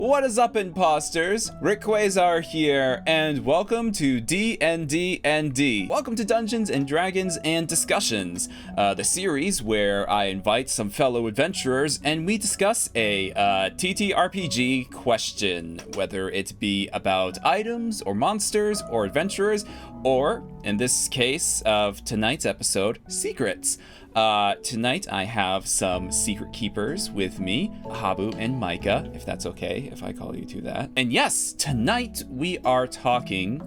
What is up, imposters? Rikquasar here, and welcome to DnD. Welcome to Dungeons and Dragons and Discussions, the series where I invite some fellow adventurers and we discuss a TTRPG question, whether it be about items or monsters or adventurers, or, in this case of tonight's episode, secrets. Tonight I have some secret keepers with me, Habu and Micah, if that's okay, if I call you to that. And yes, tonight we are talking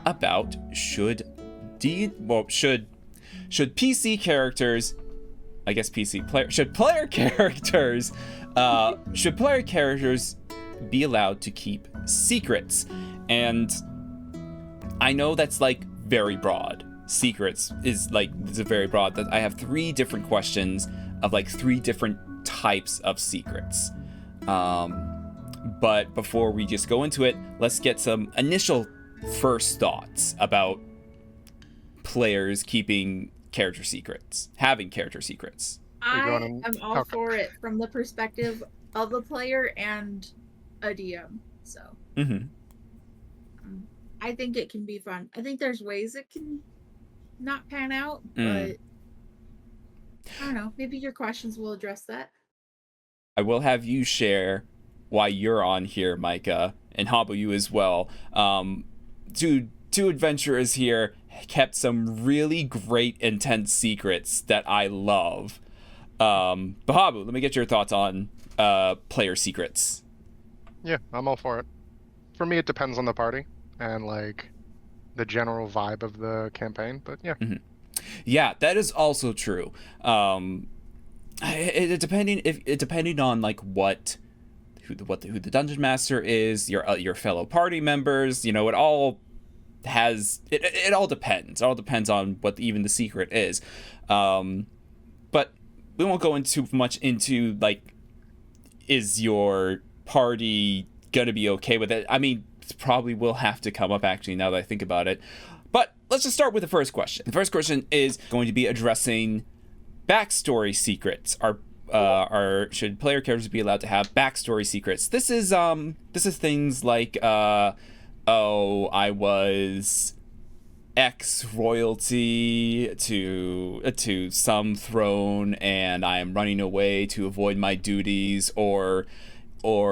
about should PC characters, I guess should player characters be allowed to keep secrets? And I know that's like very broad. Secrets is like, it's a very broad, that I have three different questions of like three different types of secrets. But before we just go into it, let's get some initial first thoughts about players keeping character secrets, having character secrets. I am all for it from the perspective of a player and a DM. So I think it can be fun. I think there's ways it can not pan out, but I don't know. Maybe your questions will address that. I will have you share why you're on here, Micah, and Habu, you as well. Two adventurers here kept some really great, intense secrets that I love. But Habu, let me get your thoughts on player secrets. Yeah, I'm all for it. For me, it depends on the party and like the general vibe of the campaign, but yeah. Yeah, that is also true. Depending on like who the dungeon master is, your fellow party members, you know, it all depends. It all depends on what even the secret is. But we won't go into much into like, is your party gonna be okay with it? I mean, it probably will have to come up, actually, now that I think about it. But let's just start with the first question. The first question is going to be addressing backstory secrets. Should player characters be allowed to have backstory secrets? This is things like I was X royalty to some throne and I am running away to avoid my duties, or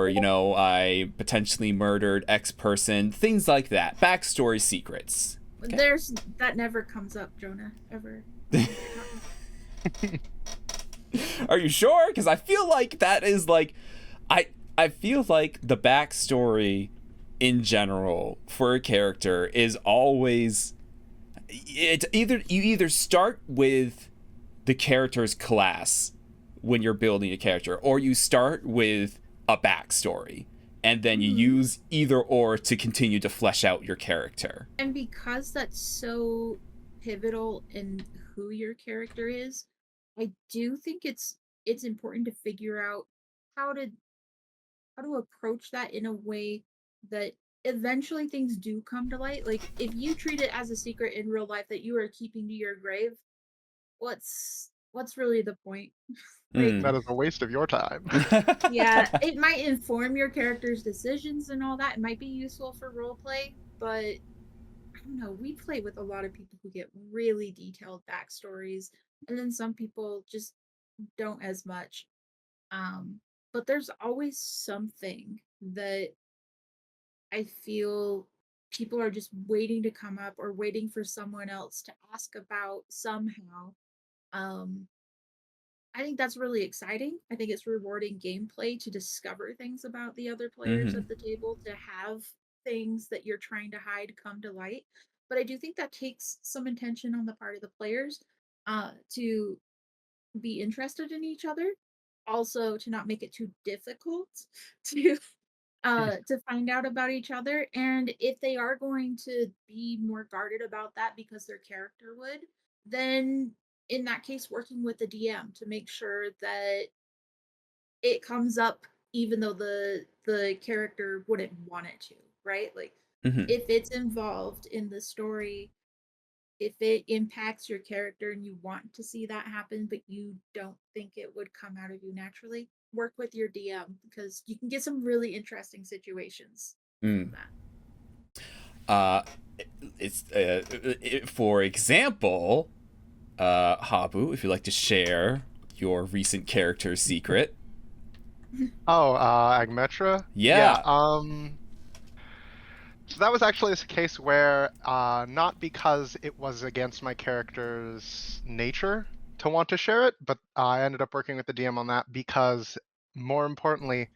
you know, I potentially murdered X person, things like that. Backstory secrets. Okay. That never comes up, Jonah, ever. Are you sure? Because I feel like that is like, I feel like the backstory in general for a character is always, you either start with the character's class when you're building a character, or you start with a backstory, and then you use either or to continue to flesh out your character. And because that's so pivotal in who your character is, I do think it's important to figure out how to approach that in a way that eventually things do come to light. Like, if you treat it as a secret in real life that you are keeping to your grave, what's really the point? Like, that is a waste of your time. Yeah, it might inform your character's decisions and all that. It might be useful for roleplay, but I don't know. We play with a lot of people who get really detailed backstories, and then some people just don't as much. But there's always something that I feel people are just waiting to come up or waiting for someone else to ask about somehow. I think that's really exciting. I think it's rewarding gameplay to discover things about the other players at the table, to have things that you're trying to hide come to light. But I do think that takes some intention on the part of the players to be interested in each other. Also, to not make it too difficult to find out about each other. And if they are going to be more guarded about that because their character would, then in that case, working with the DM to make sure that it comes up even though the character wouldn't want it to, right? Like, if it's involved in the story, if it impacts your character and you want to see that happen, but you don't think it would come out of you naturally, work with your DM because you can get some really interesting situations from Mm. that. Uh, for example, Habu, if you'd like to share your recent character secret. Oh, Agmetra? Yeah, Yeah. so that was actually a case where, not because it was against my character's nature to want to share it, but I ended up working with the DM on that because, more importantly,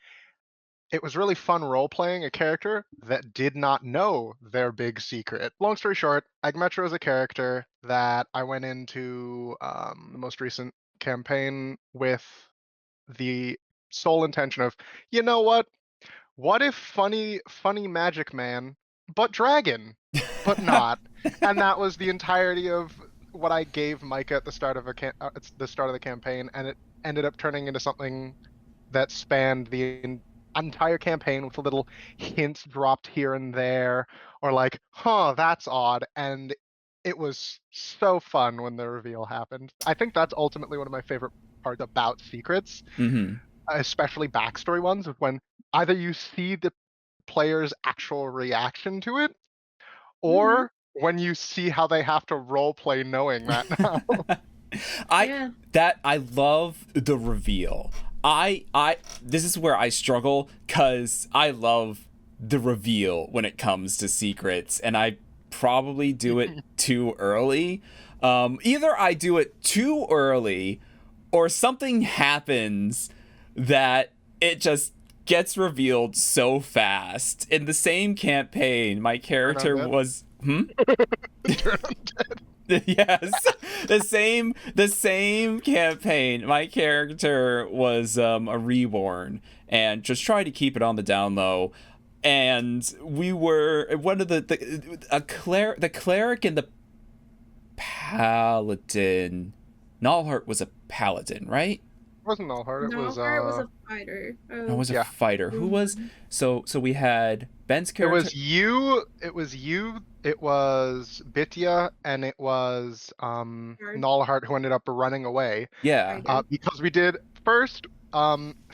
it was really fun role-playing a character that did not know their big secret. Long story short, Agmetra is a character that I went into the most recent campaign with the sole intention of, you know what if funny magic man, but dragon, but not? And that was the entirety of what I gave Micah at the start of it's the start of the campaign, and it ended up turning into something that spanned the entire campaign with little hints dropped here and there, or like, huh, that's odd. And it was so fun when the reveal happened. I think that's ultimately one of my favorite parts about secrets, Mm-hmm. especially backstory ones, is when either you see the player's actual reaction to it, Mm-hmm. or when you see how they have to role play knowing that now. Yeah. I love the reveal. I this is where I struggle cuz I love the reveal when it comes to secrets, and I probably do it too early. Either I do it too early or something happens that it just gets revealed so fast. In the same campaign, my Turn character undead. was Turn undead. yes, the same campaign. My character was a reborn and just tried to keep it on the down low. And we were one of the cleric and the paladin. Nalhart was a paladin, right? It wasn't all hard. It No, was Heart was a fighter. No, it Oh, was a yeah. fighter. Who was mhm. so we had Ben's It character. was you. It was you. It was Bitya, and it was Guard Nalhart who ended up running away. Yeah. fighter. Because we did first.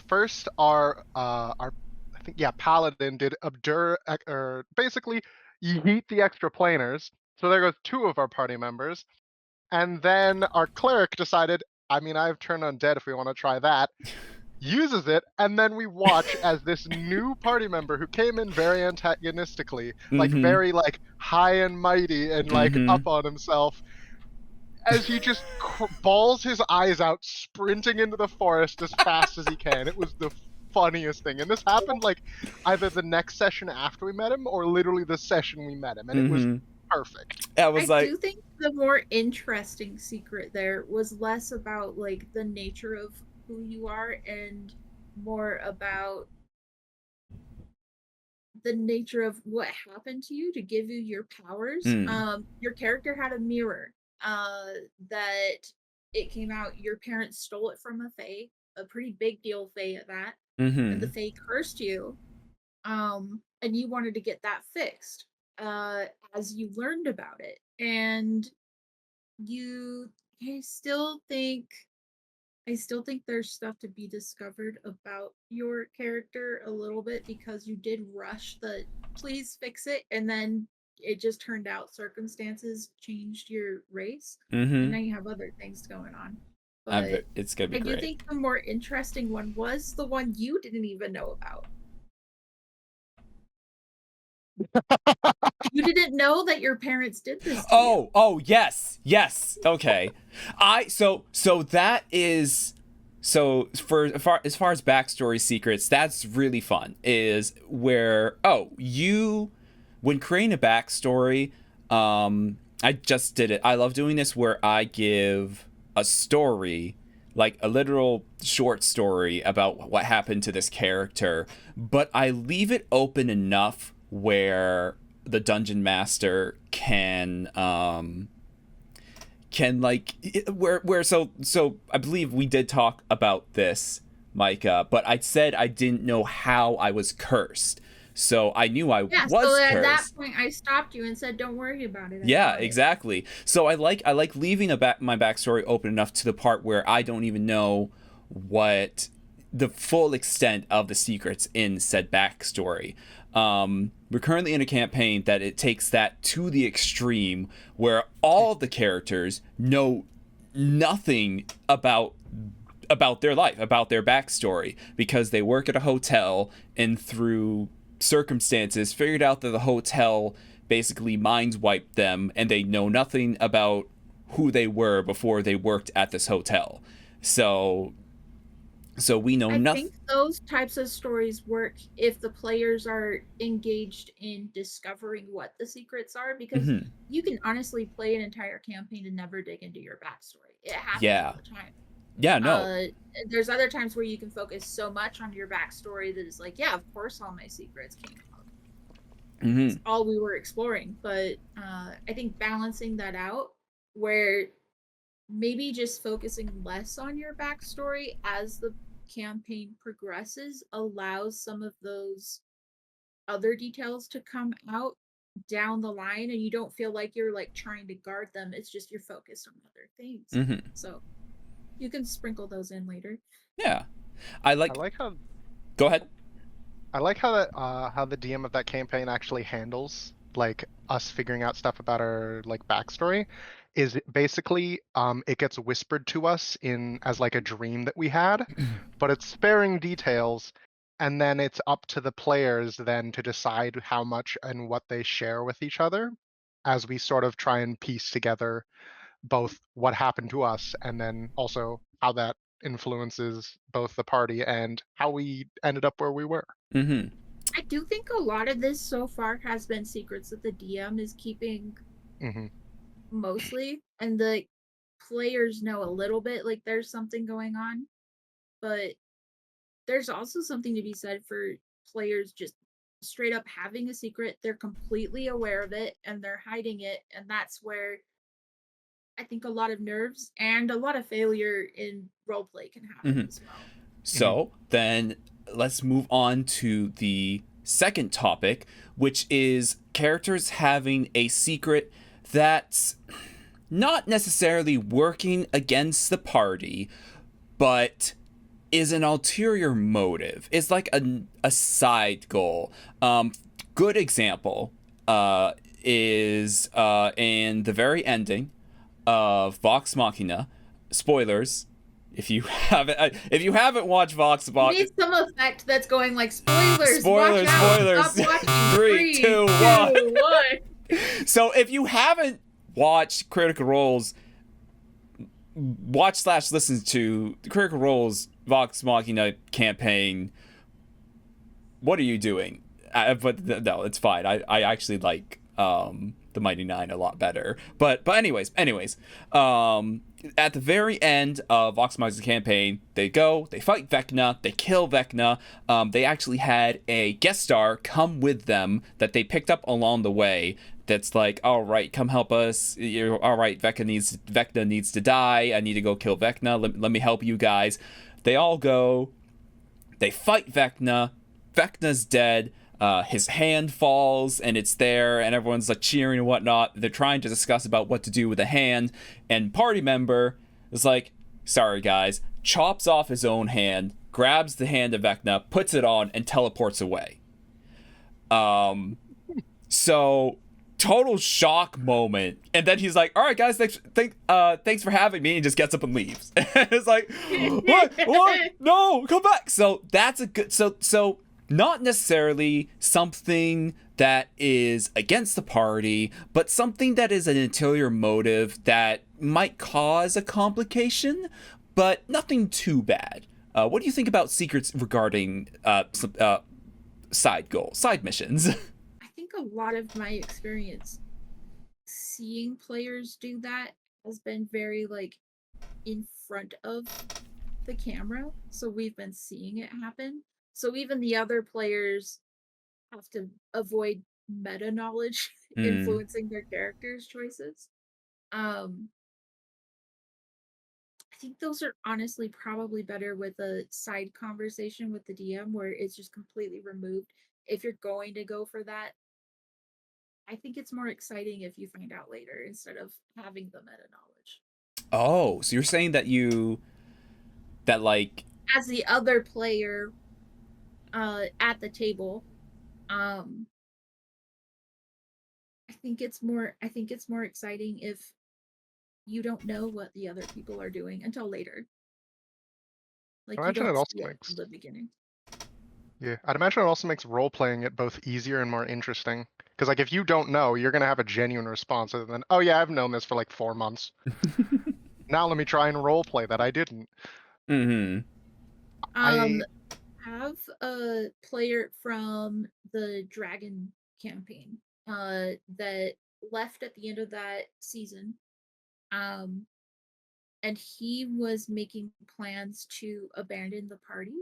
First our I think, yeah, paladin did abjure, or basically yeet the extra planers. So there goes two of our party members, and then our cleric decided, I mean, I've turned undead if we want to try that, uses it, and then we watch as this new party member who came in very antagonistically, like Mm-hmm. very like high and mighty and like Mm-hmm. up on himself, as he just balls his eyes out, sprinting into the forest as fast as he can. It was the funniest thing, and this happened like either the next session after we met him or literally the session we met him, and it was Mm-hmm. perfect. I I was like, do think the more interesting secret there was less about like the nature of who you are and more about the nature of what happened to you to give you your powers. mm, Your character had a mirror that it came out your parents stole it from a fae, a pretty big deal fae at that, and the mm-hmm. fae cursed you. And you wanted to get that fixed as you learned about it. And you I still think there's stuff to be discovered about your character a little bit because you did rush the please fix it, and then it just turned out circumstances changed your race and Mm-hmm. now you have other things going on. But It's gonna be I do great. think the more interesting one was the one you didn't even know about. You didn't know that your parents did this to you. Oh, yes, yes. Okay, so that is so for as far as backstory secrets, that's really fun. Is where you when creating a backstory, I just did it. I love doing this where I give a story, like a literal short story about what happened to this character, but I leave it open enough where the dungeon master can like where so I believe we did talk about this, Micah, but I said I didn't know how I was cursed. So I knew I Yeah, so was at that cursed. point I stopped you and said, "Don't worry about it. I Yeah, got it." exactly. So I like leaving my backstory open enough to the part where I don't even know what the full extent of the secrets in said backstory. We're currently in a campaign that it takes that to the extreme, where all of the characters know nothing about their life, about their backstory, because they work at a hotel and through circumstances figured out that the hotel basically mind wiped them, and they know nothing about who they were before they worked at this hotel. So we know I nothing. think those types of stories work if the players are engaged in discovering what the secrets are, because Mm-hmm. you can honestly play an entire campaign and never dig into your backstory. It happens all Yeah. the time. Yeah. No. Uh, there's other times where you can focus so much on your backstory that it's like, yeah, of course, all my secrets came out. Mm-hmm. It's all we were exploring. But I think balancing that out, where maybe just focusing less on your backstory as the campaign progresses allows some of those other details to come out down the line, and you don't feel like you're like trying to guard them. It's just you're focused on other things. Mm-hmm. So you can sprinkle those in later. Yeah. I I like. like how Go ahead. I like how that how the DM of that campaign actually handles like us figuring out stuff about our like backstory. Is basically it gets whispered to us in as like a dream that we had, but it's sparing details, and then it's up to the players then to decide how much and what they share with each other as we sort of try and piece together both what happened to us and then also how that influences both the party and how we ended up where we were. Mm-hmm. I do think a lot of this so far has been secrets that the DM is keeping Hmm. mostly, and the players know a little bit like there's something going on, but there's also something to be said for players just straight up having a secret. They're completely aware of it and they're hiding it, and that's where I think a lot of nerves and a lot of failure in roleplay can happen Mm-hmm. as well. Hmm. So then let's move on to the second topic, which is characters having a secret that's not necessarily working against the party, but is an ulterior motive. It's like a side goal. Good example is in the very ending of Vox Machina. Spoilers. If you haven't watched Vox You Machina, need some effect that's going like spoilers, watch spoilers, out, spoilers. stop watching. 3, 2, 1. 1. So if you haven't watched Critical Role's, watch slash listen to Critical Role's Vox Machina campaign, what are you doing? No, it's fine. I actually like the Mighty Nine a lot better. But anyways, at the very end of Vox Machina's campaign, they fight Vecna, they kill Vecna. They actually had a guest star come with them that they picked up along the way. That's like, all right, come help us. All right, Vecna needs to die. I need to go kill Vecna. Let me help you guys. They all go. They fight Vecna. Vecna's dead. His hand falls and it's there, and everyone's like cheering and whatnot. They're trying to discuss about what to do with the hand, and party member is like, "Sorry guys," chops off his own hand, grabs the hand of Vecna, puts it on, and teleports away. So total shock moment, and then he's like, "All right, guys, thanks for having me," and just gets up and leaves. And it's like, what? No, come back. So that's a good. So not necessarily something that is against the party, but something that is an ulterior motive that might cause a complication, but nothing too bad. What do you think about secrets regarding side missions? I think a lot of my experience seeing players do that has been very like in front of the camera. So we've been seeing it happen. So even the other players have to avoid meta knowledge Mm, influencing their characters' choices. Um, I think those are honestly probably better with a side conversation with the DM where it's just completely removed. If you're going to go for that, I think it's more exciting if you find out later instead of having the meta knowledge. oh, so you're saying that like as the other player at the table, um I think it's more exciting if you don't know what the other people are doing until later. I Like you imagine it don't also see it from makes the beginning. yeah, I'd imagine it also makes role playing it both easier and more interesting. Because like if you don't know, you're gonna have a genuine response other than, oh yeah, I've known this for like 4 months. Now let me try and role play that I didn't. Mm-hmm. Um, I have a player from the Dragon campaign that left at the end of that season. Um, and he was making plans to abandon the party.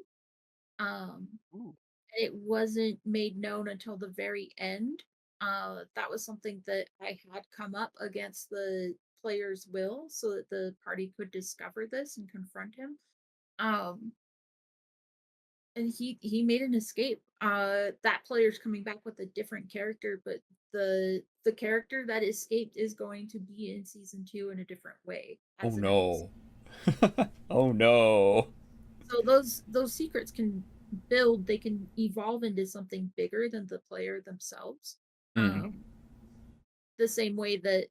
Um, ooh, it wasn't made known until the very end. That was something that I had come up against the player's will so that the party could discover this and confront him. Um, and he made an escape. That player's coming back with a different character, but the character that escaped is going to be in season 2 in a different way Oh as an NPC. no. Oh no. So those secrets can they can evolve into something bigger than the player themselves. Mm. Um, the same way that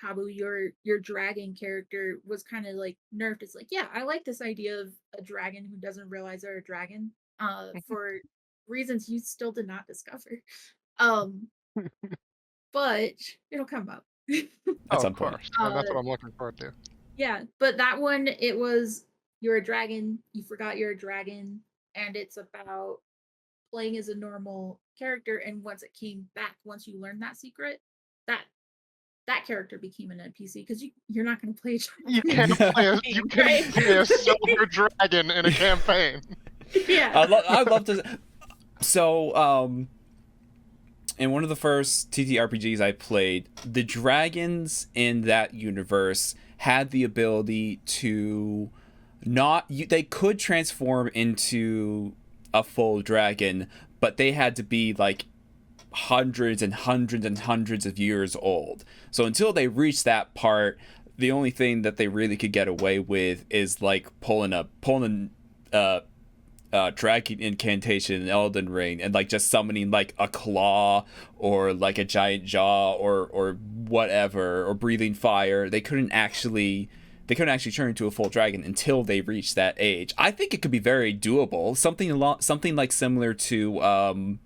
Habu, your dragon character was kind of like nerfed. It's like, yeah, I like this idea of a dragon who doesn't realize they're a dragon, for reasons you still did not discover. Um, but it'll come up. At oh, of some point. course. uh, That's what I'm looking forward to. yeah, but that one, it was you're a dragon, you forgot you're a dragon, and it's about playing as a normal character. And once it came back, once you learned that secret, that that character became an NPC because you're not going to play a You dragon in can't the play a you campaign, can't right? play a silver dragon in a campaign. Yeah. I'd love to. So, in one of the first TTRPGs I played, the dragons in that universe had the ability to they could transform into a full dragon, but they had to be like hundreds and hundreds and hundreds of years old. So until they reached that part, the only thing that they really could get away with is like pulling dragon incantation in Elden Ring and like just summoning like a claw or like a giant jaw or whatever or breathing fire. They couldn't actually turn into a full dragon until they reached that age. I think it could be very doable. Something like similar to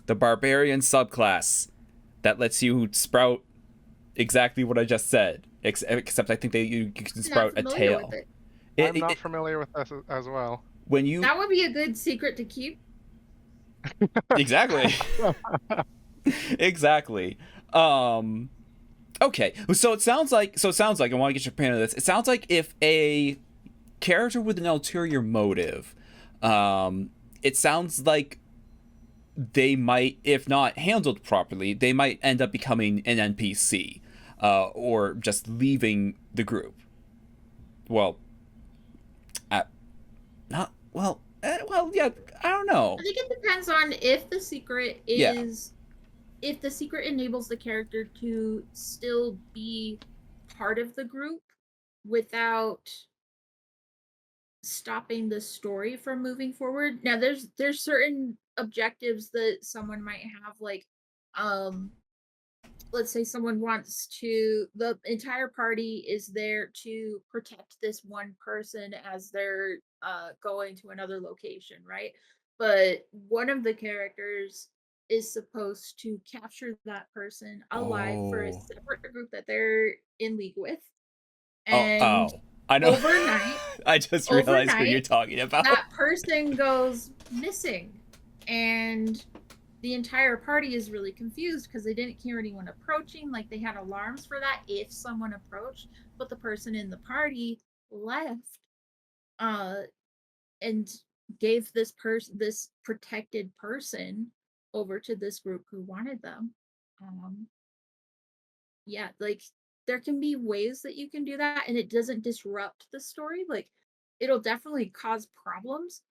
the barbarian subclass that lets you sprout exactly what I just said. Except I think you can I'm not sprout a familiar with tail. it. I'm It, not it, familiar with this as well. when you That would be a good secret to keep. exactly exactly. Um, okay, so it sounds like I want to get your opinion on this. It sounds like if a character with an ulterior motive, it sounds like they might, if not handled properly, they might end up becoming an NPC, or just leaving the group. Well, not well. Well, yeah. I don't know. I think it depends on if the secret Yeah. is if the secret enables the character to still be part of the group without stopping the story from moving forward. Now there's certain objectives that someone might have, like um let's say someone wants to the entire party is there to protect this one person as they're going to another location, right? But one of the characters is supposed to capture that person alive for a Oh. separate group that they're in league with. Oh. And Oh. I know. overnight I just realized who you're overnight talking about. that person goes missing, and the entire party is really confused because they didn't hear anyone approaching. Like they had alarms for that if someone approached, but the person in the party left, uh and gave this protected person over to this group who wanted them. um yeah, like there can be ways that you can do that and it doesn't disrupt the story. Like it'll definitely cause problems,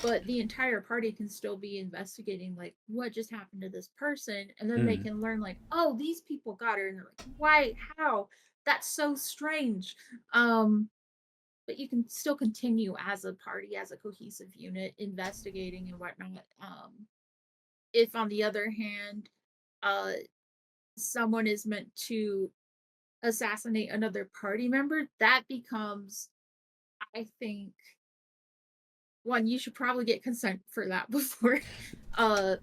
but the entire party can still be investigating like what just happened to this person, and then they Mm. can learn like, oh, these people got her, and they're like, why, how, that's so strange. um but you can still continue as a party, as a cohesive unit, investigating and whatnot. If on the other hand, uh, someone is meant to assassinate another party member, that becomes, I think, one, you should probably get consent for that before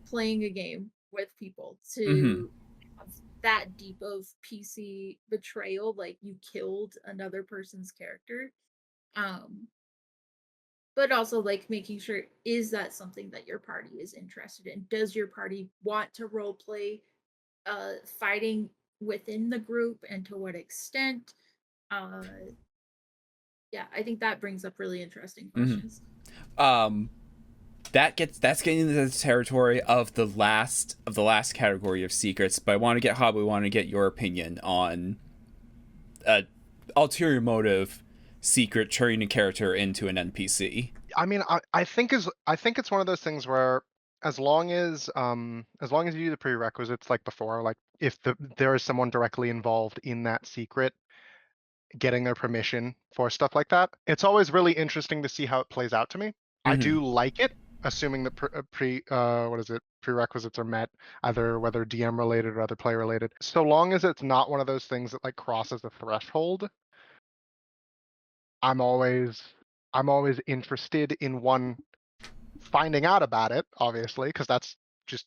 playing a game with people Mm-hmm. to have that deep of PC betrayal, like you killed another person's character. Um, but also like making sure, is that something that your party is interested in? Does your party want to role play fighting within the group, and to what extent? Uh yeah, I think that brings up really interesting questions. Um, that's getting into the territory of the last category of secrets. But I want to get Habu. Want to get your opinion on uh, ulterior motive secret turning a character into an NPC. I mean, I think it's one of those things where as long as you do the prerequisites like before, like if there is someone directly involved in that secret, getting their permission for stuff like that, it's always really interesting to see how it plays out to me. I Mm-hmm. do like it, assuming the what is it, prerequisites are met, either whether DM related or other player related. So long as it's not one of those things that like crosses a threshold, I'm always I'm always interested in one finding out about it, obviously, because that's just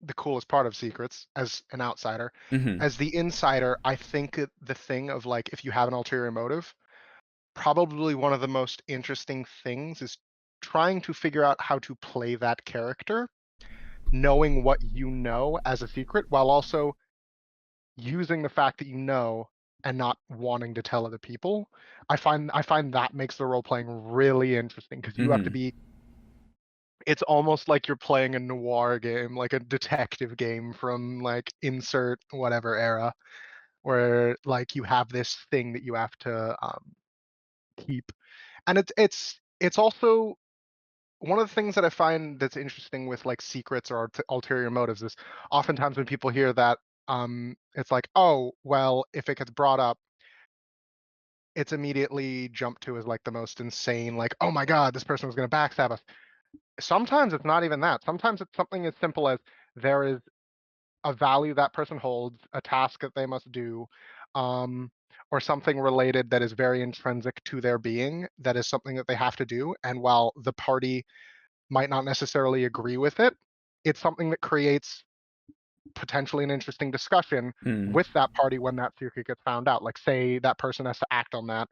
the coolest part of secrets as an outsider. Mm-hmm. As the insider, I think the thing of like if you have an ulterior motive, probably one of the most interesting things is trying to figure out how to play that character, knowing what you know as a secret, while also using the fact that you know and not wanting to tell other people. I find that makes the role playing really interesting because you have to Mm-hmm. be, it's almost like you're playing a noir game, like a detective game from like insert whatever era, where like you have this thing that you have to keep, and it's also one of the things that I find that's interesting with like secrets or ulterior motives is oftentimes when people hear that, it's like, oh well, if it gets brought up, it's immediately jumped to as like the most insane, like, oh my god, this person was going to backstab us. Sometimes it's not even that. Sometimes it's something as simple as there is a value that person holds, a task that they must do, um, or something related that is very intrinsic to their being, that is something that they have to do. And while the party might not necessarily agree with it, it's something that creates potentially an interesting discussion Mm-hmm. with that party when that secret gets found out. Like, say that person has to act on that,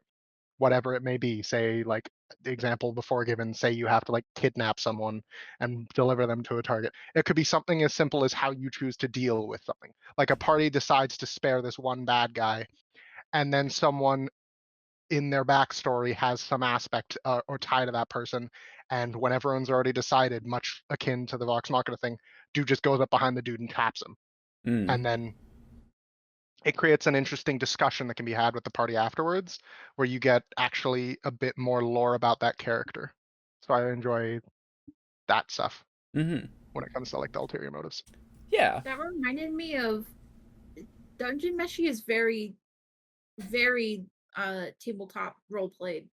whatever it may be. Say, like the example before given, say you have to like kidnap someone and deliver them to a target. It could be something as simple as how you choose to deal with something. Like a party decides to spare this one bad guy, and then someone in their backstory has some aspect or tie to that person. And when everyone's already decided, much akin to the Vox Machina thing, dude just goes up behind the dude and taps him. Mm-hmm. And then it creates an interesting discussion that can be had with the party afterwards, where you get actually a bit more lore about that character. So I enjoy that stuff Mm-hmm. when it comes to like the ulterior motives. Yeah. That reminded me of Dungeon Meshi is very, very tabletop role played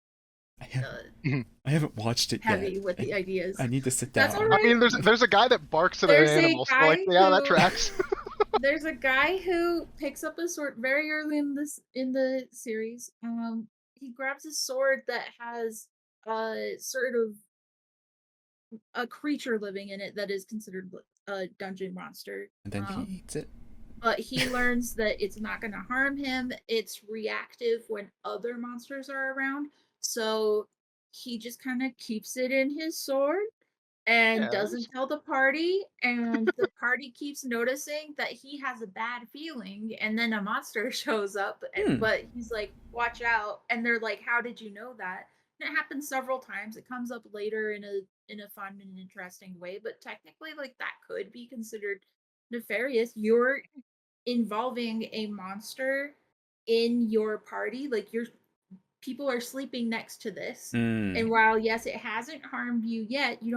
I haven't, uh Mhm. I haven't watched it yet. heavy with the I ideas. need to sit That's all down. I right. mean, there's a guy that barks at an There's a animal, so like, guy yeah, that who tracks. there's a guy who picks up a sword very early in the series. He grabs a sword that has a sort of a creature living in it that is considered a dungeon monster. And then he eats it. But he learns that it's not going to harm him. It's reactive when other monsters are around. So he just kind of keeps it in his sword and Yes. doesn't tell the party. And the party keeps noticing that he has a bad feeling. And then a monster shows up, Hmm. but he's like, watch out. And they're like, how did you know that? And it happens several times. It comes up later in a fun and interesting way, but technically like that could be considered nefarious. You're involving a monster in your party, like your people are sleeping next to this, Mm. and while yes it hasn't harmed you yet, you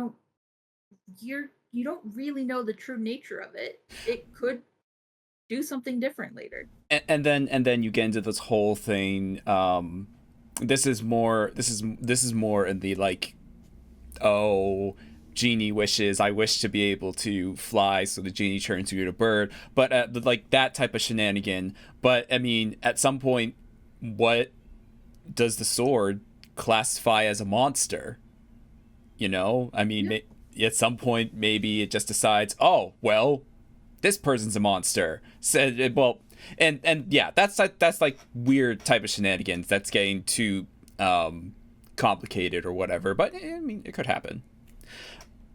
don't really know the true nature of it. It could do something different later. And then you get into this whole thing. this is more in the like, oh, genie wishes, I wish to be able to fly, so the genie turns you into a bird, but like that type of shenanigan. But I mean, at some point, what does the sword classify as a monster? I mean, Yeah. at some point maybe it just decides, oh well, this person's a monster. Said well, and yeah, that's like weird type of shenanigans. That's getting too complicated or whatever. But I mean, it could happen.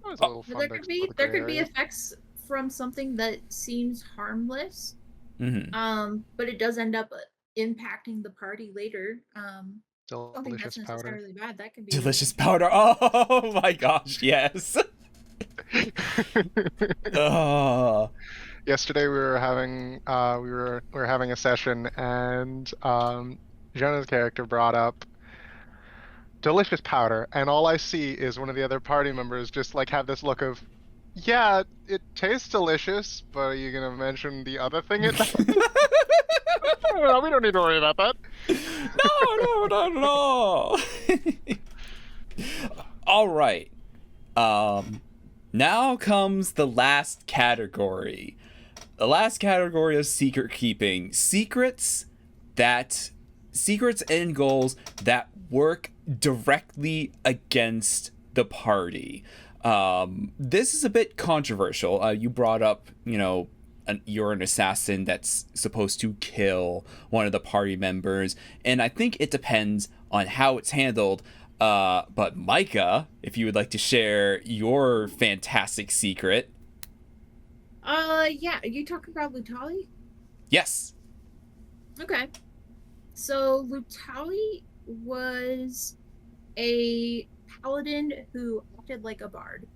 Always a Oh, little But fun to explore the there gray could be area. effects from something that seems harmless, mm-hmm. but it does end up impacting the party later. Don't think that's Delicious powder. necessarily bad. That can be really Delicious impactful. powder. Oh my gosh, yes. Oh. Yesterday we were having a session, and Jonah's character brought up delicious powder, and all I see is one of the other party members just like have this look of, yeah, it tastes delicious, but are you gonna mention the other thing it does? Well, we don't need to worry about that. No, no, no, no. All right. Um, Now comes the last category. The last category of secret keeping. Secrets and goals that work directly against the party. This is a bit controversial. You brought up, you're an assassin that's supposed to kill one of the party members, and I think it depends on how it's handled. But Micah, if you would like to share your fantastic secret. Yeah, are you talking about Lutali? Yes. Okay. So Lutali was a paladin who acted like a bard.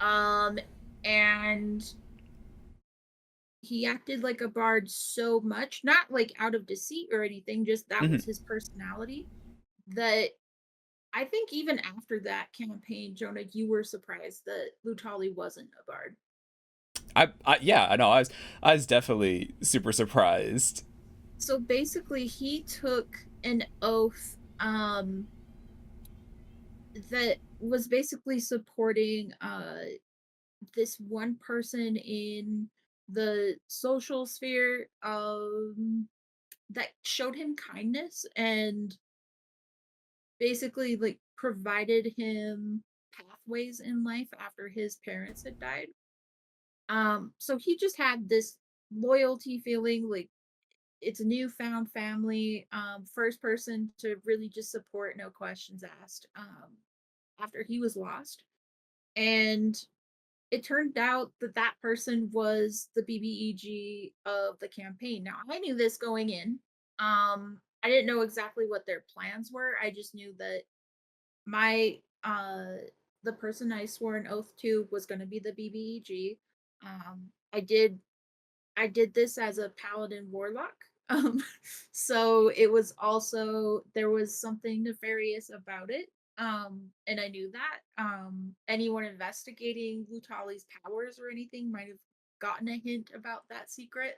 Um, and he acted like a bard so much, not like out of deceit or anything, just that Mm-hmm. was his personality. That I think even after that campaign, Jonah, you were surprised that Lutali wasn't a bard. Yeah, I know. I was definitely super surprised. So basically, he took an oath that was basically supporting this one person in the social sphere that showed him kindness and basically like provided him pathways in life after his parents had died. So he just had this loyalty feeling, like it's a newfound family. First person to really just support, no questions asked. After he was lost, and it turned out that that person was the BBEG of the campaign. Now I knew this going in. I didn't know exactly what their plans were. I just knew that my the person I swore an oath to was going to be the BBEG. I did this as a paladin warlock. Um, so it was also there was something nefarious about it. And I knew that. Anyone investigating Lutali's powers or anything might have gotten a hint about that secret.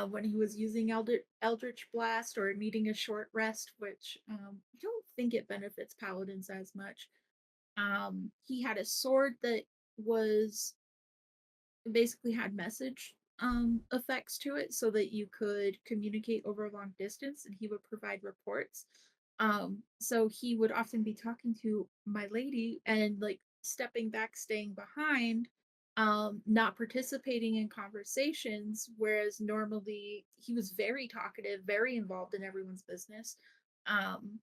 When he was using Eldritch Blast or needing a short rest, which I don't think it benefits paladins as much. He had a sword that was basically had message effects to it so that you could communicate over a long distance, and he would provide reports. So he would often be talking to my lady and like stepping back, staying behind, not participating in conversations, whereas normally he was very talkative, very involved in everyone's business. um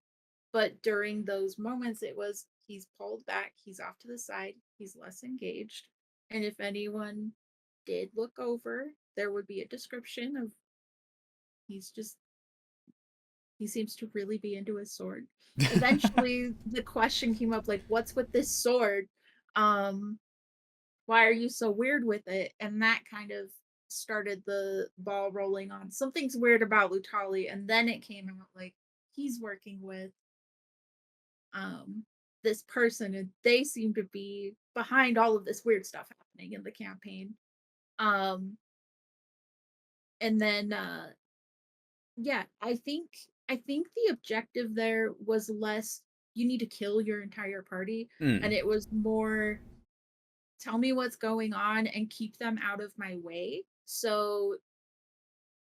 but during those moments, it was he's pulled back, he's off to the side, he's less engaged. And if anyone did look over, there would be a description of he's just, he seems to really be into his sword. Eventually, the question came up like, what's with this sword? Um, why are you so weird with it? And that kind of started the ball rolling on something's weird about Lutali. And then it came out like he's working with um this person and they seem to be behind all of this weird stuff happening in the campaign. um and then yeah, I think I think the objective there was less you need to kill your entire party, and Mm. it was more tell me what's going on and keep them out of my way. So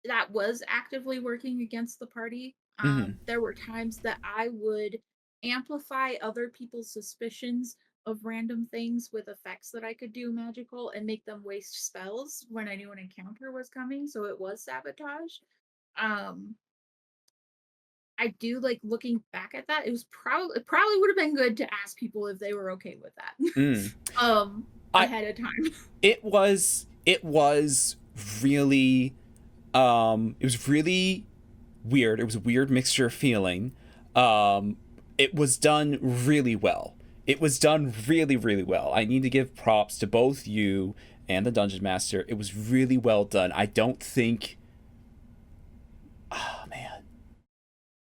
that was actively working against the party. Mhm. There were times that I would amplify other people's suspicions of random things with effects that I could do magical and make them waste spells when I knew an encounter was coming. So it was sabotage. Um, I do like looking back at that. It probably would have been good to ask people if they were okay with that. Mm. I Ahead of time. it was really it was really weird. It was a weird mixture of feeling. It was done really well. It was done really, really well. I need to give props to both you and the dungeon master. It was really well done. I don't think. Oh man,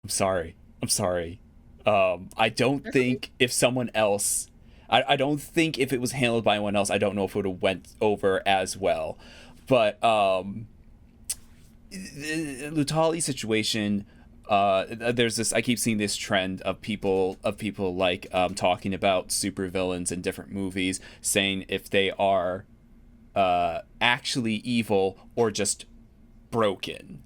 I'm sorry. I'm sorry. I don't That's okay. think if someone else. I don't think if it was handled by anyone else, I don't know if it would have went over as well. But the Lutali situation, there's this. I keep seeing this trend of people like talking about supervillains in different movies, saying if they are actually evil or just broken.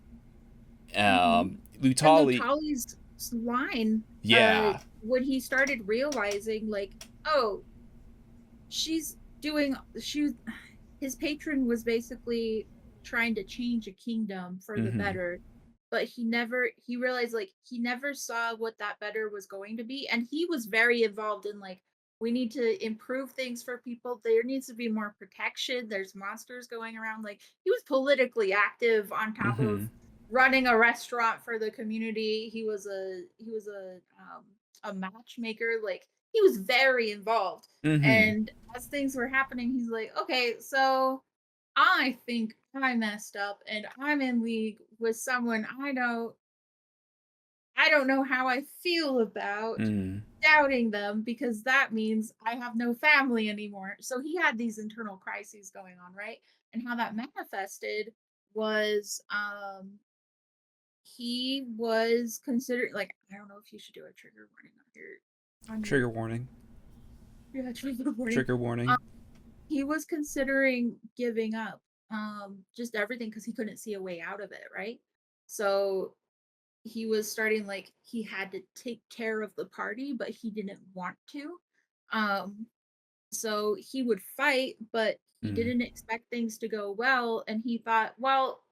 Mhm. And Lutali, Lutali's line, yeah. when he started realizing, like, oh, she's doing, she, his patron was basically trying to change a kingdom for the Mm-hmm. better, but he realized, like, he never saw what that better was going to be. And he was very involved in, like, we need to improve things for people. There needs to be more protection. There's monsters going around. Like, he was politically active on top of Mm-hmm. running a restaurant for the community. He was a matchmaker. Like, he was very involved. Mm-hmm. And as things were happening, he's like, okay, so I think I messed up and I'm in league with someone I don't know how I feel about Mm. doubting them because that means I have no family anymore. So he had these internal crises going on, right? And how that manifested was he was considered, like, I don't know if you should do a trigger warning on your Trigger warning. yeah, trigger warning. Trigger Um, warning. he was considering giving up just everything because he couldn't see a way out of it, right? So he was starting, like, he had to take care of the party, but he didn't want to. Um, so he would fight, but he Mm. didn't expect things to go well. And he thought, well,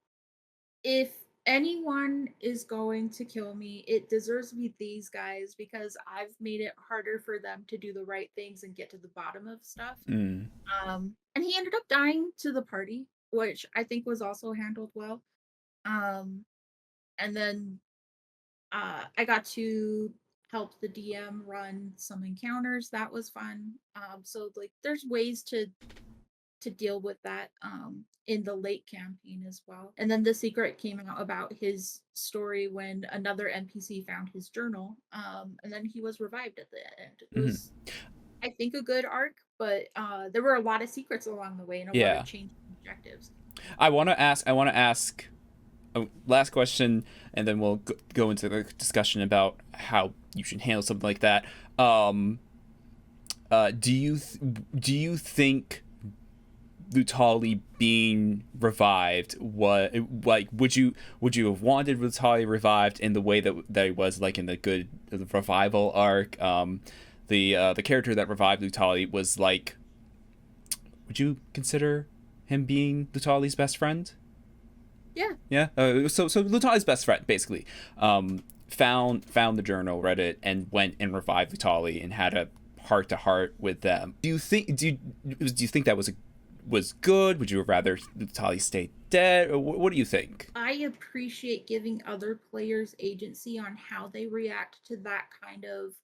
if anyone is going to kill me, it deserves to be these guys because I've made it harder for them to do the right things and get to the bottom of stuff. Mm. And he ended up dying to the party, which I think was also handled well. Um, and then I got to help the DM run some encounters. That was fun. So like, there's ways to deal with that in the late campaign as well. And then the secret came out about his story when another NPC found his journal, and then he was revived at the end. It Mm-hmm. was, I think, a good arc, but there were a lot of secrets along the way and a lot of Yeah. changing objectives. I want to ask. I want to ask. Last question, and then we'll go into the discussion about how you should handle something like that. Do you think Lutali being revived, what, like, would you have wanted Lutali revived in the way that he was, like, in the revival arc? The character that revived Lutali was like, would you consider him being Lutali's best friend? Yeah. Yeah. So Lutali's best friend basically found the journal, read it, and went and revived Lutali and had a heart to heart with them. Do you think that was good? Would you rather Lutali stay dead? Or what do you think? I appreciate giving other players agency on how they react to that kind of,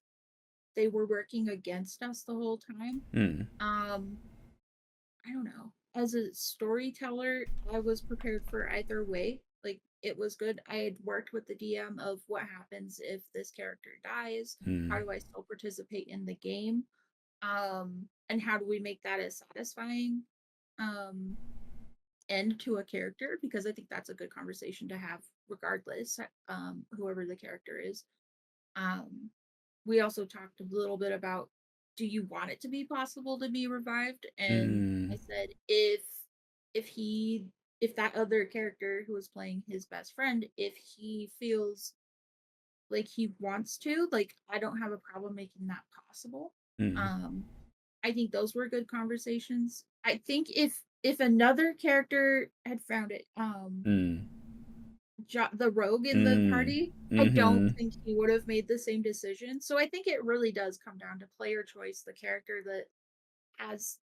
they were working against us the whole time. Hmm. Um, I don't know. As a storyteller, I was prepared for either way. Like, it was good. I had worked with the DM of what happens if this character dies. How Hmm. do I still participate in the game? And how do we make that a satisfying um end to a character? Because I think that's a good conversation to have regardless, whoever the character is. Um, we also talked a little bit about, do you want it to be possible to be revived? And I Mm. said, if he if that other character who was playing his best friend, if he feels like he wants to, like, I don't have a problem making that possible. Mm. um I think those were good conversations. I think if another character had found it, Mm. the rogue in the Mm. party, I don't Mm-hmm. think he would have made the same decision. So I think it really does come down to player choice, the character that has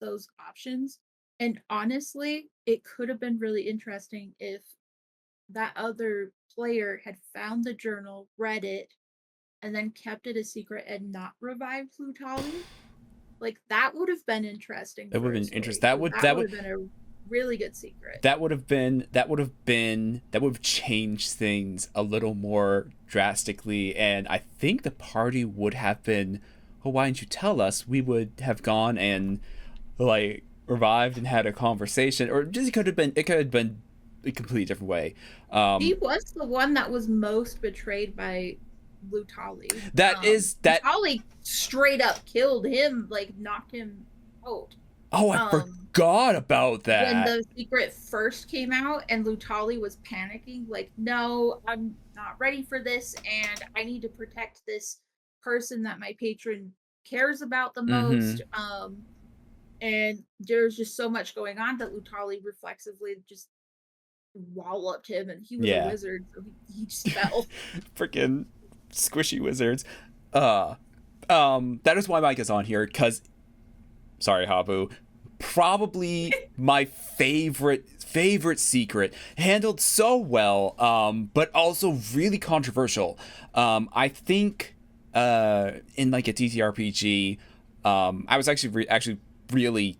those options. And honestly, it could have been really interesting if that other player had found the journal, read it, and then kept it a secret and not revived Lutali. Like, that would have been interesting That for would a have been interesting. story. So that would have been a really good secret. That would have changed things a little more drastically, and I think the party would have been, oh, why didn't you tell us? We would have gone and like revived and had a conversation, or just it could have been a completely different way. He was the one that was most betrayed by Lutali. That is that. Lutali straight up killed him, like knocked him out. Oh, I forgot about When that. the secret first came out and Lutali was panicking, like, no, I'm not ready for this, and I need to protect this person that my patron cares about the Mm-hmm. most. And there's just so much going on that Lutali reflexively just walloped him, and he was a Yeah. wizard, so he just fell. Freaking squishy wizards. That is why Micah's on here, because sorry, Habu. Probably my favorite secret, handled so well, but also really controversial. I think in like a TTRPG, I was actually really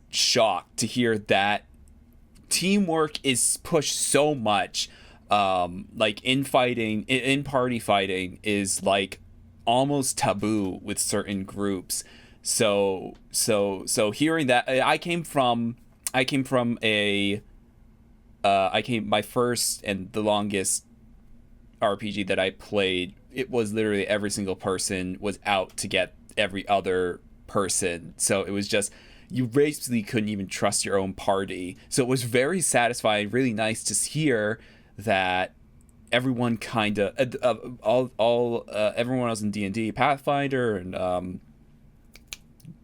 shocked to hear that teamwork is pushed so much. Like in party fighting is like almost taboo with certain groups. So hearing that, my first and the longest RPG that I played, it was literally every single person was out to get every other person. So it was just, you basically couldn't even trust your own party. So it was very satisfying, really nice to hear that everyone kind of all everyone else in D&D, Pathfinder, and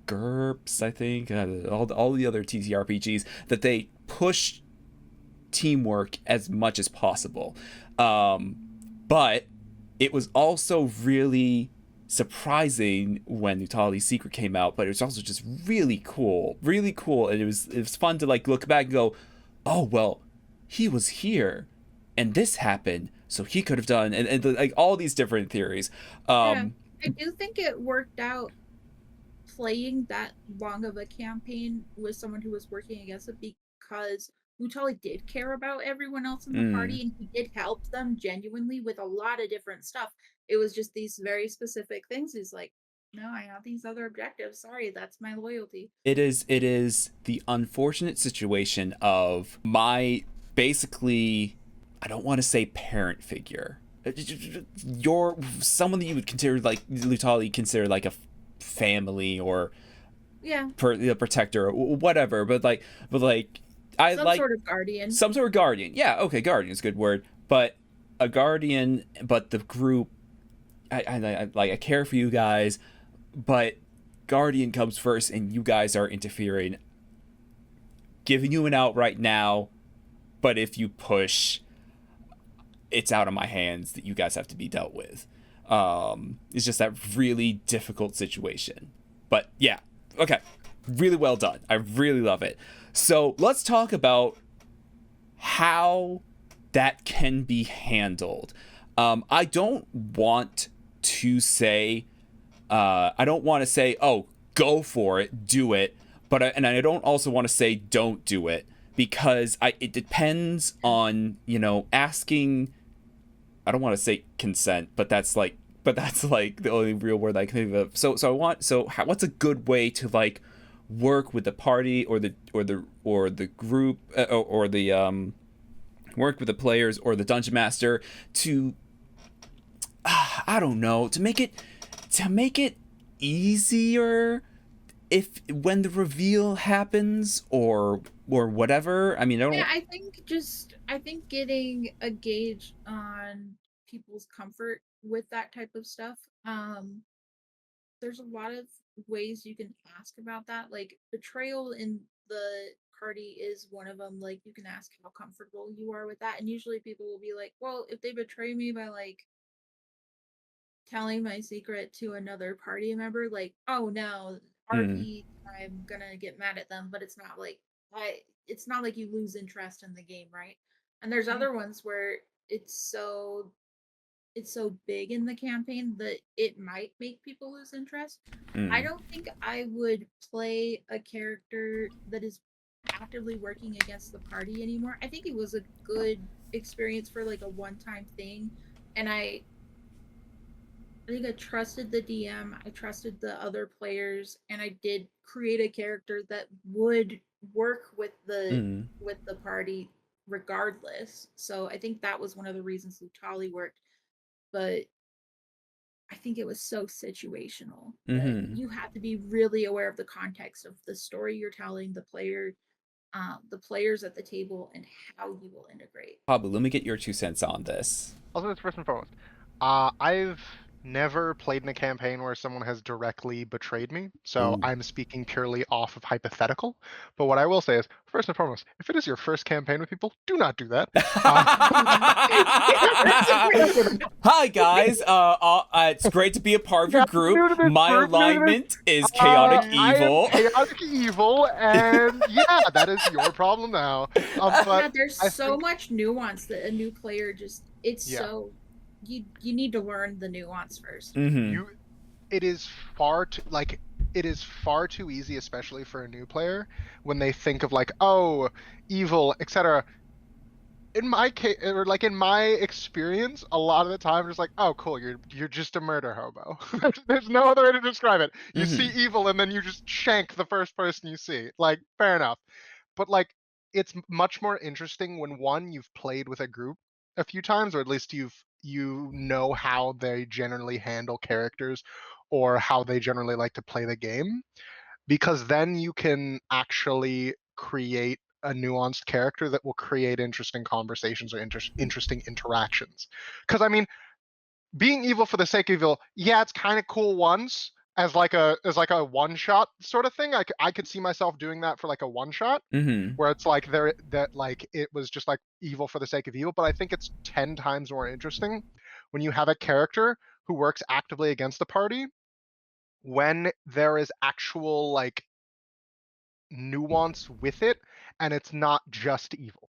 GURPS, I think, all the other TTRPGs, that they push teamwork as much as possible. But it was also really surprising when Utali's secret came out, but it was also just really cool, and it was fun to like look back and go, oh well, he was here, and this happened, so he could have done, and like all these different theories. Yeah, I do think it worked out playing that long of a campaign with someone who was working against it, because Mutali did care about everyone else in the party, and he did help them genuinely with a lot of different stuff. It was just these very specific things. He's like, no, I have these other objectives. Sorry, that's my loyalty. It is the unfortunate situation of my, basically, I don't want to say parent figure. You're someone that you would consider, like Lutali consider like a family, or Yeah, protector, or whatever. But like I some like sort of guardian. some sort of guardian. Yeah, okay, guardian is a good word. But a guardian, but the group, I care for you guys, but guardian comes first, and you guys are interfering, giving you an out right now, but if you push, it's out of my hands, that you guys have to be dealt with. It's just that really difficult situation. But yeah, okay, really well done. I really love it. So let's talk about how that can be handled. I don't want to say, oh, go for it, do it, but I don't also want to say don't do it, because it depends on, asking. I don't want to say consent, but that's like the only real word I can think of. What's a good way to like work with the party, or the group, or the work with the players or the dungeon master to I don't know, to make it easier if when the reveal happens or whatever. I mean, I Yeah, don't. I think getting a gauge on people's comfort with that type of stuff. There's a lot of ways you can ask about that. Like betrayal in the party is one of them. Like you can ask how comfortable you are with that, and usually people will be like, "Well, if they betray me by like telling my secret to another party member, like, oh no, Mm, RP, I'm gonna get mad at them." But it's not like it's not like you lose interest in the game, right? And there's Mhm. other ones where it's so big in the campaign that it might make people lose interest. I mm, don't think I would play a character that is actively working against the party anymore. I think it was a good experience for like a one-time thing, and I think I trusted the DM, I trusted the other players, and I did create a character that would work mm, with the party regardless. So I think that was one of the reasons Lutali worked. But I think it was so situational that mm-hmm. you have to be really aware of the context of the story you're telling, the players at the table, and how you will integrate. Habu, let me get your 2 cents on this. Also, this first and foremost. I've never played in a campaign where someone has directly betrayed me, so Ooh. I'm speaking purely off of hypothetical. But what I will say is, first and foremost, if it is your first campaign with people, do not do that. Uh, Hi guys, it's great to be a part of your yeah, group. new to this My group, new to this. alignment is chaotic I am evil. chaotic evil, and yeah, that is your problem now. But Yeah, there's I so think, much nuance that a new player just it's yeah, so you need to learn the nuance first. Mm-hmm. you it is far too like it is far too easy, especially for a new player, when they think of like, oh, evil, etc. In my case, or like in my experience, a lot of the time it's like, oh, cool, you're just a murder hobo. There's no other way to describe it. You see Mm-hmm. evil and then you just shank the first person you see. Like, fair enough. But like, it's much more interesting when one, you've played with a group a few times, or at least you know how they generally handle characters or how they generally like to play the game, because then you can actually create a nuanced character that will create interesting conversations or interesting interactions. Because I mean, being evil for the sake of evil, yeah, it's kind of cool once as like a one shot sort of thing. I could see myself doing that for like a one shot Mm-hmm. where it's like there that like it was just like evil for the sake of evil. But I think it's 10 times more interesting when you have a character who works actively against the party, when there is actual like nuance with it and it's not just evil.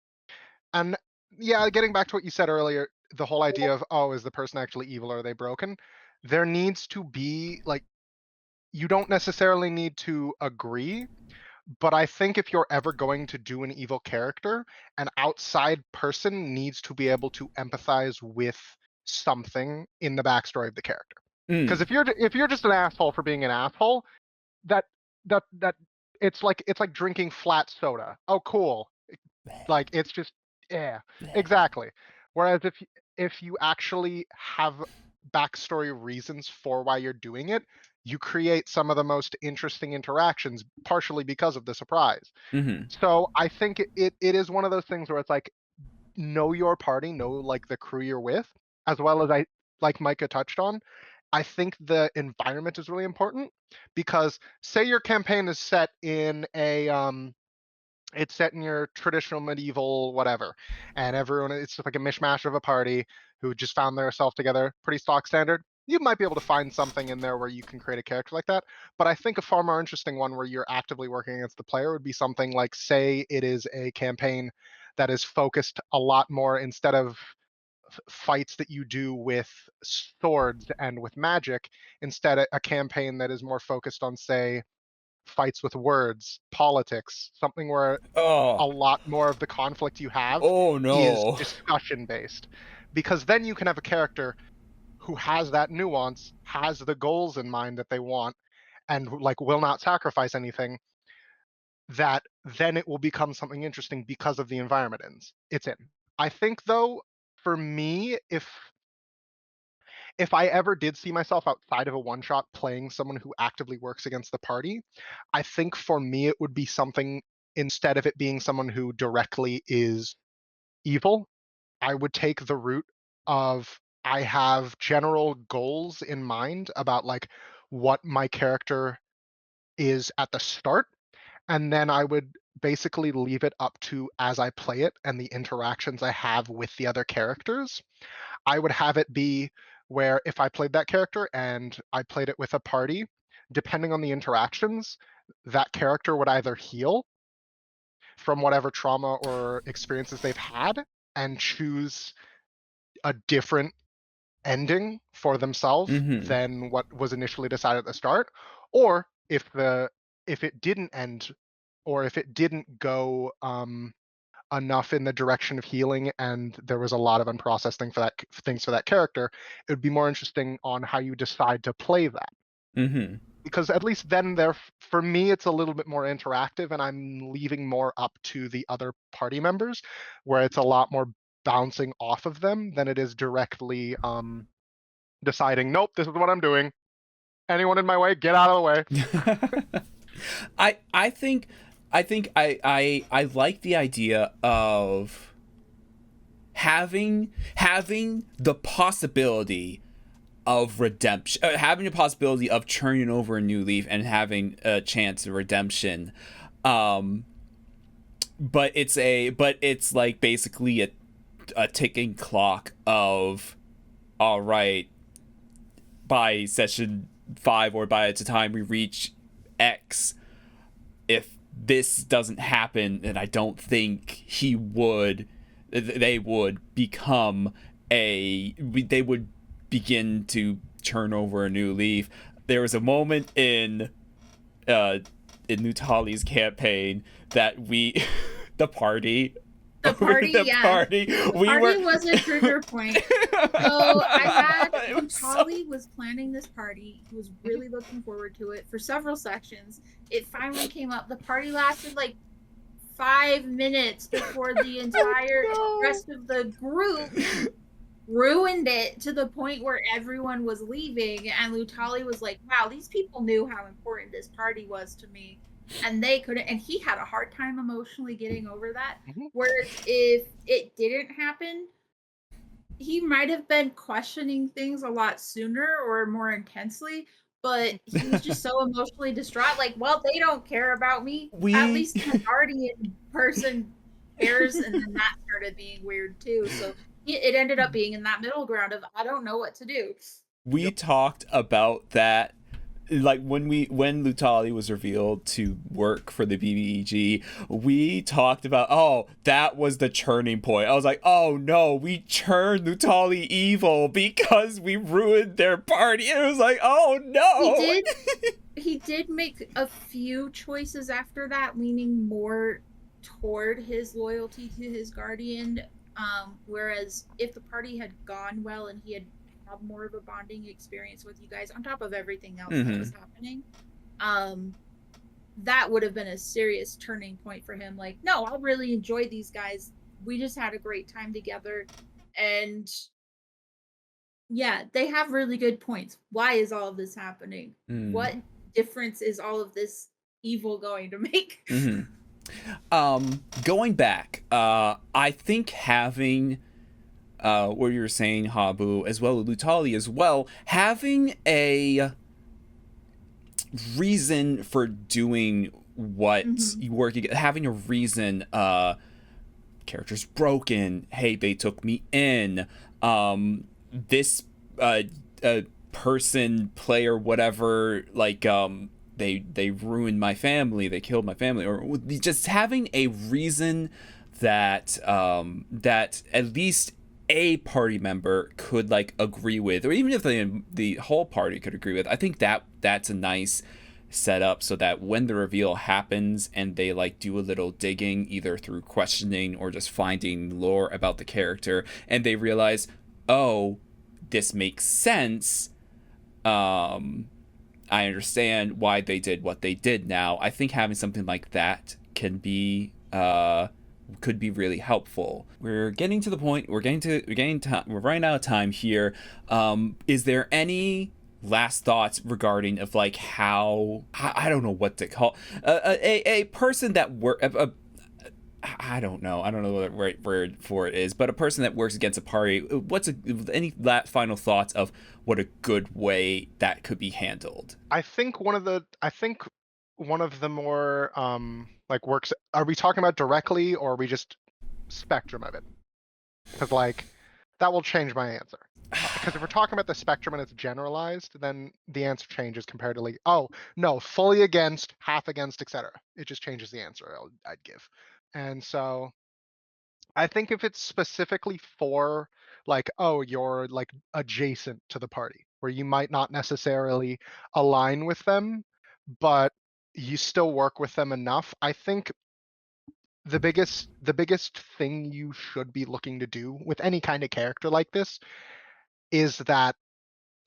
And yeah, getting back to what you said earlier, the whole idea of, oh, is the person actually evil or are they broken? There needs to be like, you don't necessarily need to agree, but I think if you're ever going to do an evil character, an outside person needs to be able to empathize with something in the backstory of the character. Because Mm. if you're just an asshole for being an asshole, that that it's like drinking flat soda. Oh, cool. Like it's just yeah, exactly. Whereas if you actually have backstory reasons for why you're doing it, you create some of the most interesting interactions, partially because of the surprise. Mm-hmm. So I think it is one of those things where it's like, know your party, know like the crew you're with, as well as I like Micah touched on. I think the environment is really important because say your campaign is set in a it's set in your traditional medieval whatever, and everyone it's just like a mishmash of a party who just found their self together, pretty stock standard. You might be able to find something in there where you can create a character like that. But I think a far more interesting one where you're actively working against the player would be something like, say it is a campaign that is focused a lot more, instead of fights that you do with swords and with magic, instead a campaign that is more focused on, say, fights with words, politics, something where a Oh. lot more of the conflict you have Oh is no. discussion based. Because then you can have a character who has that nuance, has the goals in mind that they want, and like will not sacrifice anything, that then it will become something interesting because of the environment it's in. I think though, for me, if I ever did see myself outside of a one shot playing someone who actively works against the party, I think for me it would be something, instead of it being someone who directly is evil, I would take the route of, I have general goals in mind about like what my character is at the start, and then I would basically leave it up to, as I play it and the interactions I have with the other characters. I would have it be where if I played that character and I played it with a party, depending on the interactions, that character would either heal from whatever trauma or experiences they've had and choose a different ending for themselves Mm-hmm. than what was initially decided at the start, or if it didn't end, or if it didn't go enough in the direction of healing and there was a lot of unprocessed things for that character, it would be more interesting on how you decide to play that, Mm-hmm. because at least then there, for me, it's a little bit more interactive and I'm leaving more up to the other party members, where it's a lot more bouncing off of them than it is directly deciding, nope, this is what I'm doing, anyone in my way, get out of the way. I think I like the idea of having the possibility of redemption, having the possibility of turning over a new leaf and having a chance of redemption. Um, but it's like basically a ticking clock of, all right, by session 5 or by the time we reach X, if this doesn't happen, then I don't think they would become they would begin to turn over a new leaf. There was a moment uh in Nutali's campaign that we the party The party, the yeah. party The we party were was a trigger point. So I had it when was so Tolly was planning this party, he was really looking forward to it for several sections. It finally came up. The party lasted like 5 minutes before the entire Oh rest of the group ruined it to the point where everyone was leaving. And Lutali was like, wow, these people knew how important this party was to me. And they couldn't, and he had a hard time emotionally getting over that. no. Whereas if it didn't happen, he might have been questioning things a lot sooner or more intensely, but he was just so emotionally distraught. Like, well, they don't care about me. At we least the guardian person cares, and then that started being weird too. So it ended up being in that middle ground of I don't know what to do. we Yep. talked about that, like when Lutali was revealed to work for the BBEG. We talked about, oh, that was the churning point. I was like, oh no, we churned Lutali evil because we ruined their party. And it was like, oh He no. did he did make a few choices after that leaning more toward his loyalty to his guardian, whereas if the party had gone well and he had more of a bonding experience with you guys on top of everything else that Mm-hmm. was happening, um that would have been a serious turning point for him. Like, no, I really enjoyed these guys, we just had a great time together. And yeah, they have really good points. Why is all of this happening? Mm. What difference is all of this evil going to make? Mm-hmm. Going back, I think having what you were saying, Habu, as well as Lutali as well, having a reason for doing what Mhm. you work, having a reason, character's broken, hey, they took me in, this uh, person, player, whatever, like, they ruined my family, they killed my family, or just having a reason that that at least a party member could like agree with, or even if the whole party could agree with. I think that's a nice setup, so that when the reveal happens and they like do a little digging, either through questioning or just finding lore about the character, and they realize, oh, this makes sense. um I understand why they did what they did now. I think having something like that can be could be really helpful. We're getting to the point. We're running out of time here. Is there any last thoughts regarding of like how I don't know what to call a person that I don't know. I don't know what the right word for it is, but a person that works against a party. Any final thoughts of what a good way that could be handled? I think one of the more like works. Are we talking about directly, or are we just spectrum of it? Because like that will change my answer. Because if we're talking about the spectrum and it's generalized, then the answer changes comparatively. Oh no, fully against, half against, etc. It just changes the answer I'd give. And so I think if it's specifically for like, oh, you're like adjacent to the party, where you might not necessarily align with them, but you still work with them enough. I think the biggest thing you should be looking to do with any kind of character like this is that,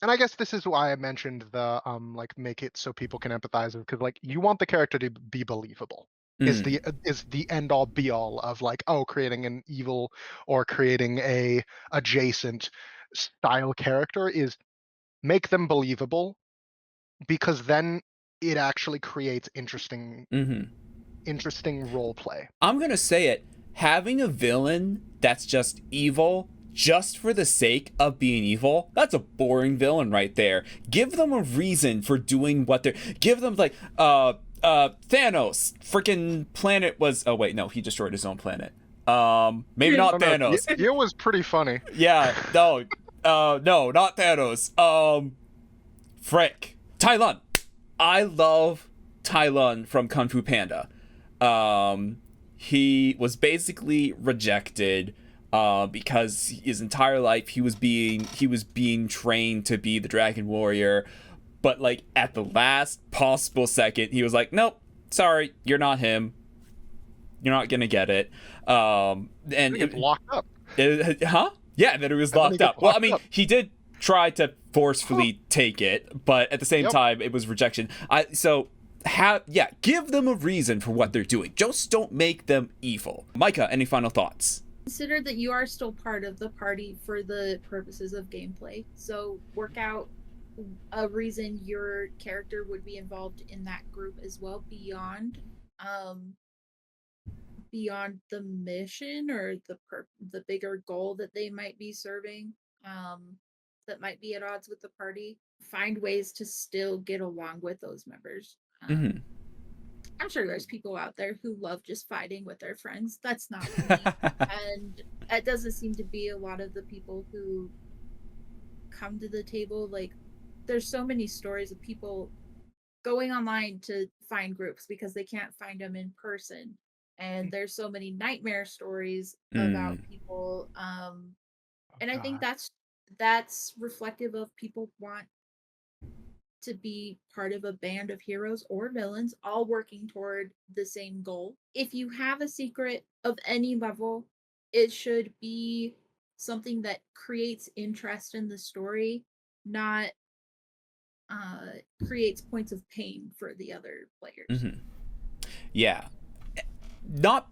and I guess this is why I mentioned the like make it so people can empathize with, because like you want the character to be believable is the end all be all of like, oh, creating an evil or creating a adjacent style character is make them believable, because then it actually creates interesting role play. I'm gonna say it. Having a villain that's just evil, just for the sake of being evil, that's a boring villain right there. Give them a reason for doing what they're. Give them like, Thanos, freaking planet was. Oh wait, no, he destroyed his own planet. Maybe Oh not no, Thanos. it was pretty funny. Yeah, no, no, not Thanos. Frick, Tai Lun. I love Tai Lun from Kung Fu Panda. He was basically rejected because his entire life he was being trained to be the Dragon Warrior, but like at the last possible second he was like, nope, sorry, you're not him, you're not gonna get it. And He gets locked up. huh? Yeah, that it was And then he locked gets up. Well, I locked mean, up. he did try to forcefully take it, but at the same Yep. time, it was rejection. Give them a reason for what they're doing. Just don't make them evil. Micah, any final thoughts? Consider that you are still part of the party for the purposes of gameplay. So work out a reason your character would be involved in that group as well, beyond the mission or the bigger goal that they might be serving, that might be at odds with the party. Find ways to still get along with those members. Mm-hmm. I'm sure there's people out there who love just fighting with their friends. That's not me. And that doesn't seem to be a lot of the people who come to the table. Like, there's so many stories of people going online to find groups because they can't find them in person. And there's so many nightmare stories about people. And I think that's reflective of people want to be part of a band of heroes or villains all working toward the same goal. If you have a secret of any level, it should be something that creates interest in the story, not creates points of pain for the other players. Mm-hmm. Yeah. Not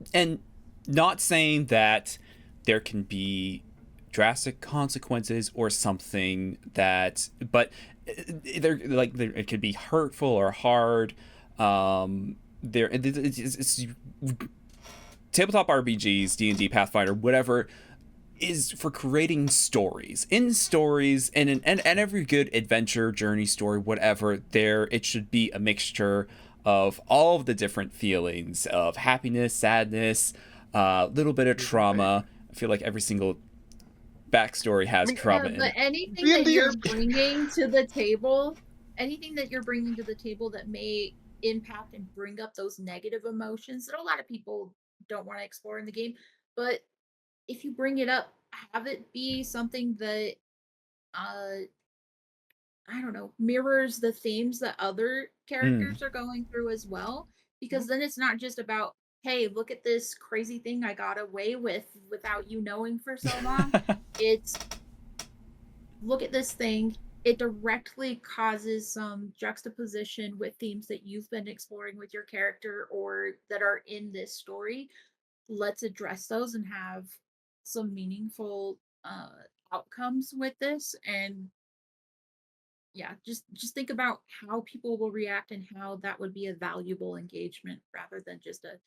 saying that there can be drastic consequences or something that, but it could be hurtful or hard. It's tabletop RPGs, D&D, Pathfinder, whatever, is for creating stories. In stories, and every good adventure, journey story, whatever, it should be a mixture of all of the different feelings of happiness, sadness, a little bit of trauma. I feel like every single backstory has trauma in but it. anything that you're bringing to the table, that may impact and bring up those negative emotions that a lot of people don't want to explore in the game, but if you bring it up, have it be something that I don't know, mirrors the themes that other characters are going through as well. Because then it's not just about, hey, look at this crazy thing I got away with without you knowing for so long. It's, look at this thing. It directly causes some juxtaposition with themes that you've been exploring with your character or that are in this story. let's address those and have some meaningful outcomes with this. And yeah, just think about how people will react and how that would be a valuable engagement rather than just a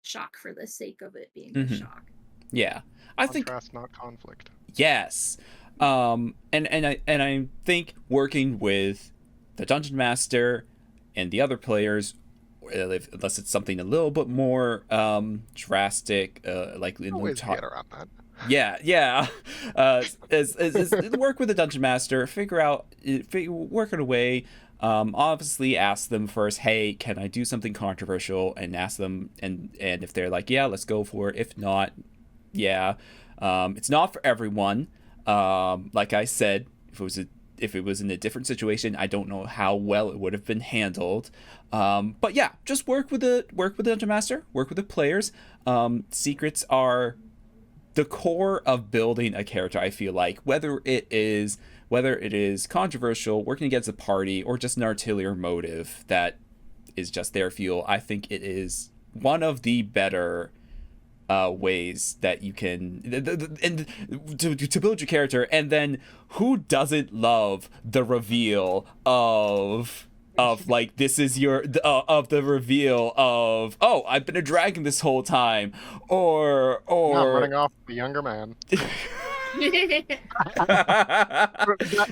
shock for the sake of it being a Mm-hmm. shock. Yeah, I think Contrast, not conflict. yes. And I think working with the dungeon master and the other players, unless it's something a little bit more drastic, like in Always get around that. yeah. Is work with the dungeon master, work it away. Obviously, ask them first. Hey, can I do something controversial? And ask them, and if they're like, yeah, let's go for it. If not, yeah, it's not for everyone. Like I said, if it was in a different situation, I don't know how well it would have been handled. But yeah, just work with the dungeon master, work with the players. Secrets are the core of building a character. I feel like whether it is controversial, working against a party, or just an ulterior motive that is just their fuel, I think it is one of the better ways that you can and to build your character. And then who doesn't love the reveal of like, this is your of the reveal of, oh, I've been a dragon this whole time, or Not running off with the younger man.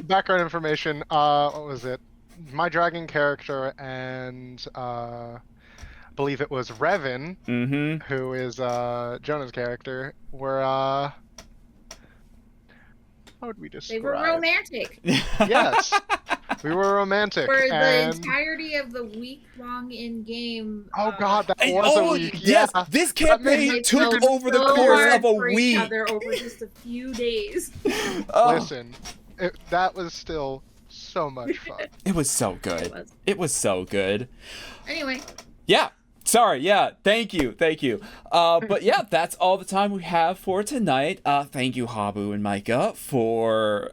Background information. What was it? My dragon character and I believe it was Revan, who is Jonah's character, were how would we describe? They were romantic. Yes, we were romantic For and... the entirety of the week-long in-game. Oh god, that was a week. Yes, yeah. this campaign took over the course of a week. Over just a few days. Listen, that was still so much fun. It was so good. It was so good. Anyway. Yeah. Sorry, yeah, thank you. But yeah, that's all the time we have for tonight. Thank you, Habu and Micah, for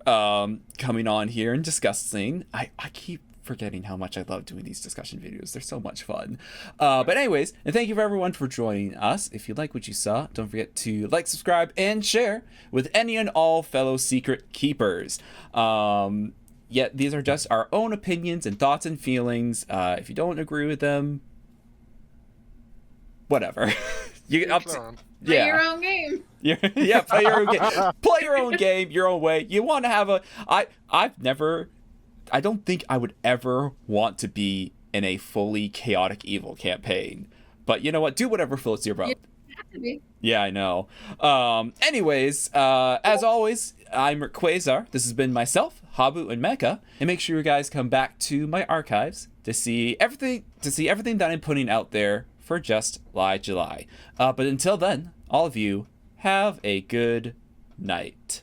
coming on here and discussing. I keep forgetting how much I love doing these discussion videos. They're so much fun. But anyways, and thank you for everyone for joining us. If you like what you saw, don't forget to like, subscribe, and share with any and all fellow secret keepers. Yet these are just our own opinions and thoughts and feelings. If you don't agree with them, whatever. Play your own game. Yeah, play your own game. Play your own game, your own way. You want to have a... I don't think I would ever want to be in a fully chaotic evil campaign. But you know what? Do whatever floats your boat. You have to be. Yeah, I know. Anyways, as always, I'm rikquasar. This has been myself, Habu, and Micah. And make sure you guys come back to my archives to see everything that I'm putting out there for Just Lie July. But until then, all of you, have a good night.